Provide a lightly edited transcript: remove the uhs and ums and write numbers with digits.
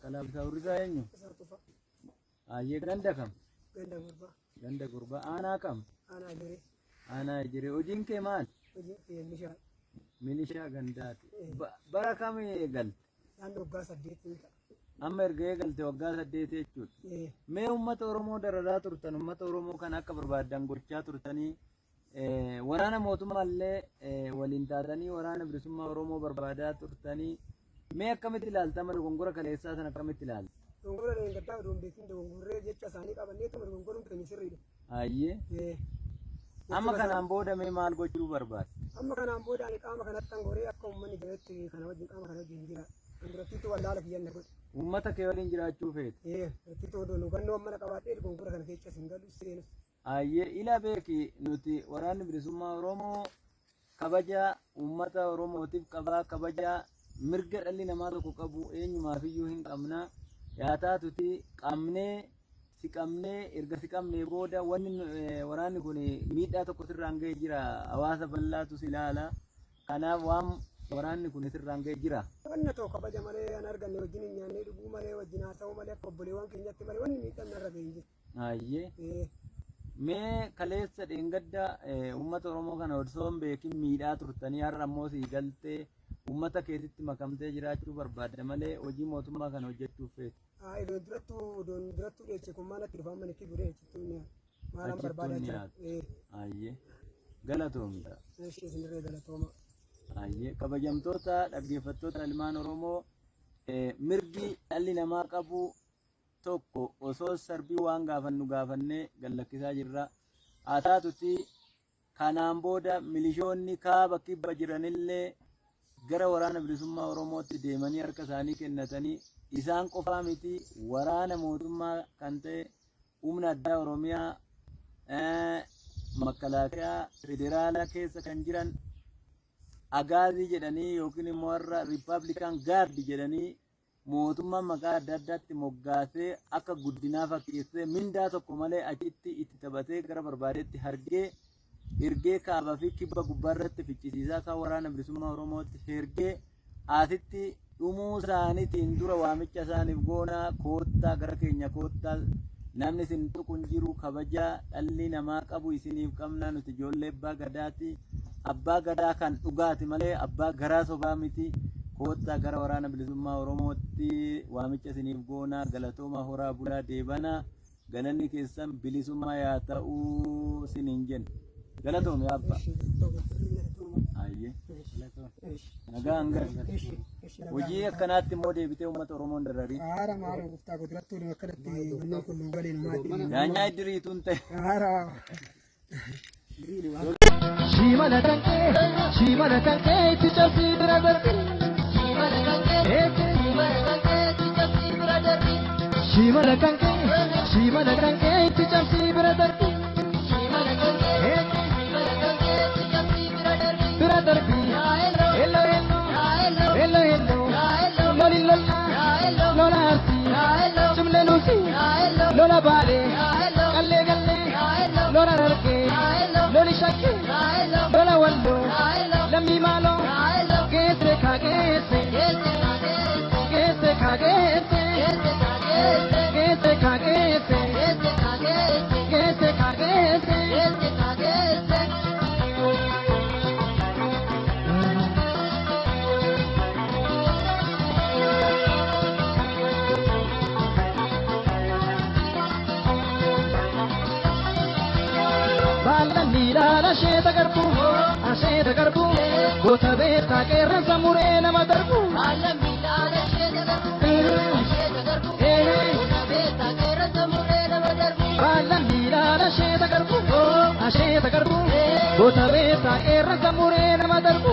Kalau bisa urusannya, ayah ganda kam, ganda kurba, anak kam, anak jere, ujung kemat, milisha ganda, barakami gal, Amer gal te wagga saddeet jechuudha. Mee uummata Oromoo dararaa turtan uummata Oromoo kan akka barbaadan gochaa turtanii waraana mootummaallee waliin taatanii waraana bilisummaa Oromoo barbaadaa turtanii mee akkamitti ilaalta amma dogongora kaleessaa sana akkamitti ilaalta? Dogongora dheengaddaa oduun beekin dogongorree jecha isaanii qabannee tuma dogongoruun keenya sirriidha. Ayyee. Amma kanaan booda mee maal gochuu barbaada? Amma kanaan booda ani qaama kanatti angoree akka uummanni jireetti kana wajjin qaama kana wajjin jira. Andurattiitu wallaala kiyyanna godhe. Uummata kee waliin jiraachuu feete? Rattiitu oduun hubannoo mana qabaadhee dogongora kana keessa hin galu seenus. Ayyee ila beeki nuti waraanni bilisummaa Oromoo kabaja uummata Oromootiif qabaa kabaja mirga dhalli namaa tokko qabu eenyumaafiyyuu hin qabna. Yaa taatuti qabnee si qabnee erga si qabnee booda wanni waraanni kun miidhaa tokko sirraan ga'ee jira hawaasa bal'aatu si ilaala. Kanaaf waan waraanni kun sirraan ga'ee jira. Wanna tokko kabaja malee an arganne wajjin hin nyaannee dhuguu malee wajjin haasa'uu malee akka obboleewwan keenyatti malee wanni miidhaan narra ga'ee jira. Ayyee. Mee kaleessa dheengadda uummata Oromoo kana osoo hin beekin miidhaa turtanii har'a ammoo sii galtee uummata keetitti makamtee jiraachuu barbaadda malee hojii mootummaa kana hojjechuuf feete. Idoon durattuu dheeche kun maalatti dhufaan mana itti guree jechuun maalaan barbaadaa jira. Ayyee. Galatoomta. Isinirree galatooma. Ayyee. Kabajamtoota dhaggeeffattoota ilmaan Oromoo mirgi dhalli namaa qabu tokko osoo sarbii waan gaafannu gaafannee gallakkisaa jirra. Haa taatuti kanaan booda milishoonni kaaba kibba jiranillee gara waraana bilisummaa Oromootti deemanii harka isaanii kennatanii isaan qofaa miti waraana mootummaa kan ta'e humna addaa Oromiyaa makalaakaa federaalaa keessa kan jiran agaazii jedhanii yookiin immoo warra riippaabilikaan gaardi jedhanii mootummaan maqaa adda addaatti moggaasee akka guddinaa fakkeessee mindaa tokko malee achitti itti taphatee gara barbaadetti ergee kaabaa fi kibba gubbaarratti ficcisiisaa kan waraana bilisummaa Oromootti ergee asitti dhumuu isaaniitiin dura waamicha isaaniif goonaa koottaa gara keenya koottaa namni isin tuqun jiru kabajaa dhalli namaa qabu isiniif qabna nuti ijoollee abbaa gadaati abbaa gadaa kan dhugaati malee abbaa garaa sobaa miti. Koottaa gara waraana bilisummaa Oromootti waamicha isiniif goonaa galatooma horaa bulaa deebanaa galanni keessan bilisummaa yaa ta'uu isiniin jenna. Galatoome abba. Ayyee. Nagaa hanga. Hojii akkanaatti immoo deebitee uummata Oromoon darrarii. Haara maara guftaa godrattuu ni akkanatti wanneen kun nu galiin maatii. Nyaanyaa iddiriituun ta'e. Haara. Shimala kanke itti cabsii bira darbi. Shimala kanke itti cabsii bira darbi. Bira darbi. Hello loli lola arsi chimle nusi lola baale kalle lola rarke loli shakke lola wallo lammi malo geesse ka geesse geesse ka geesse geesse ka geesse geesse ka geesse Asheta garbu, goota beektaa qeerransa muree nama darbu. Baalan miilaan asheta garbu, goota beektaa qeerransa muree nama darbu.